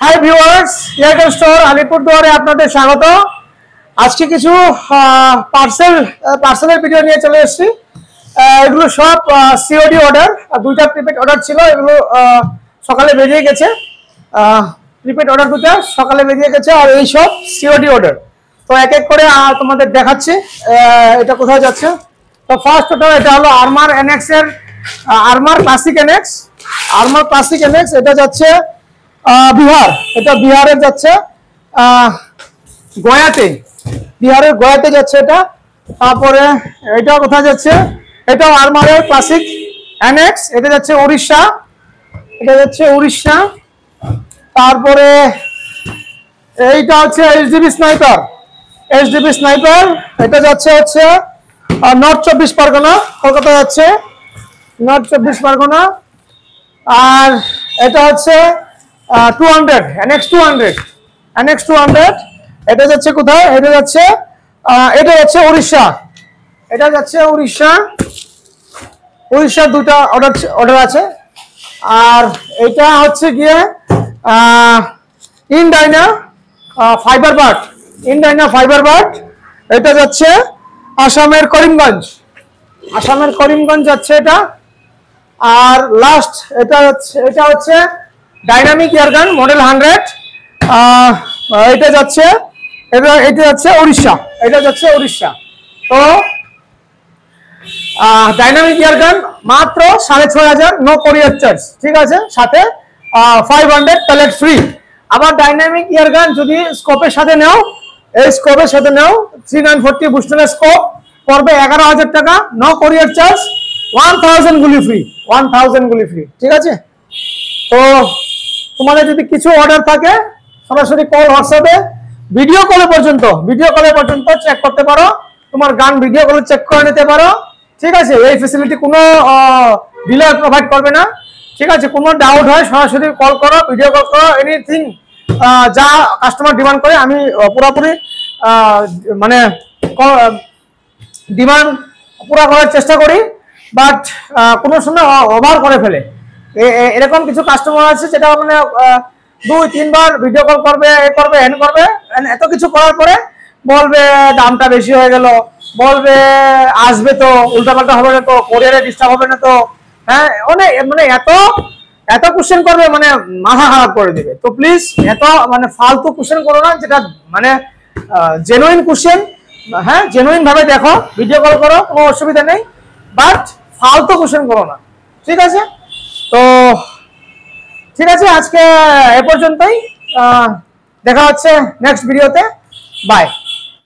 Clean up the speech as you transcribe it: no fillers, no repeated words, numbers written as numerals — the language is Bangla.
হাই ভিউয়ার্স, এয়ারটেল স্টোর আলিপুরদুয়ারে আপনাদের স্বাগত। আজকে কিছু পার্সেলের ভিডিও নিয়ে চলে এসেছি। এগুলো সব সিওডি অর্ডার, দুইটা প্রিপেড অর্ডার ছিল, এগুলো সকালে বেরিয়ে গেছে। প্রিপেড অর্ডার দুটো সকালে বেরিয়ে গেছে, আর এই সব সিওডি অর্ডার। তো এক এক করে তোমাদের দেখাচ্ছি এটা কোথায় যাচ্ছে। তো ফার্স্ট অর্ডার এটা হলো আরমার এনএক্স এর, armour classic NX. Armour classic NX এটা যাচ্ছে বিহার, এটা বিহারে যাচ্ছে গয়াতে, বিহারের গয়াতে যাচ্ছে এটা। তারপরে এটা কোথায় যাচ্ছে, এটাও আরমারের ক্লাসিক এনএক্স, এটা যাচ্ছে উড়িষ্যা, এটা যাচ্ছে উড়িষ্যা। তারপরে এইটা হচ্ছে এইচডিবি স্নাইপার, এইচডিবি স্নাইপার, এটা যাচ্ছে হচ্ছে নর্থ 24 পরগনা, কলকাতা যাচ্ছে নর্থ 24 পরগনা। আর এটা হচ্ছে 200 NX 200, NX 200, এটা যাচ্ছে কোথায়, এটা যাচ্ছে উড়িষ্যা, এটা যাচ্ছে উড়িষ্যা। উড়িষ্যার দুটা অর্ডার আছে। আর এটা হচ্ছে গিয়ে ইনডাইনা ফাইবার বার্ড, ইনডাইনা ফাইবার বার্ড, এটা যাচ্ছে আসামের করিমগঞ্জ, আসামের করিমগঞ্জ যাচ্ছে এটা। আর লাস্ট এটা হচ্ছে ডাইনামিক এয়ারগান মডেল 100, এটা যাচ্ছে উড়িষ্যা, এটা যাচ্ছে উড়িষ্যা। তো ডাইনামিক এয়ারগান মাত্র 6500, নো কোরিয়ার চার্জ, ঠিক আছে, সাথে 500 প্যালেট ফ্রি। আবার ডাইনামিক এয়ারগান যদি স্কোপের সাথে নাও, এই স্কোপের সাথে নাও 3940 বুস্টারের স্কোপ পড়বে 11000 টাকা, নো কোরিয়ার চার্জ, 1000 গুলি ফ্রি, 1000 গুলি ফ্রি, ঠিক আছে। তো তোমাদের যদি কিছু অর্ডার থাকে সরাসরি কল, হোয়াটসঅ্যাপে ভিডিও কলে পর্যন্ত চেক করতে পারো, তোমার গান ভিডিও কলে চেক করে নিতে পারো, ঠিক আছে। এই ফ্যাসিলিটি কোনো ডিলার প্রোভাইড করবে না, ঠিক আছে। কোনো ডাউট হয় সরাসরি কল করো, ভিডিও কল করো, এনিথিং যা কাস্টমার ডিমান্ড করে আমি পুরোপুরি মানে ডিমান্ড পুরো করার চেষ্টা করি। বাট কোনো সময় ওভার করে ফেলে, এরকম কিছু কাস্টমার আছে যেটা মানে 2-3 বার ভিডিও কল করবে, এত কিছু করার পরে বলবে দামটা বেশি হয়ে গেল, বলবে আসবে তো, উল্টাপাল্টা হবে না তো, কোরিয়ারে ডিস্টার্ব হবে না তো, হ্যাঁ, অনেক মানে এত কোশ্চেন করবে, মানে মাথা খারাপ করে দেবে। তো প্লিজ এত মানে ফালতু কোশ্চেন করো না, যেটা মানে জেনুইন কোশ্চেন, হ্যাঁ, জেনুইন ভাবে দেখো, ভিডিও কল করো, কোনো অসুবিধা নেই, বাট ফালতু কোশ্চেন করো না, ঠিক আছে। তো ঠিক আছে, আজকে এ পর্যন্তই, দেখা হচ্ছে নেক্সট ভিডিওতে, বাই।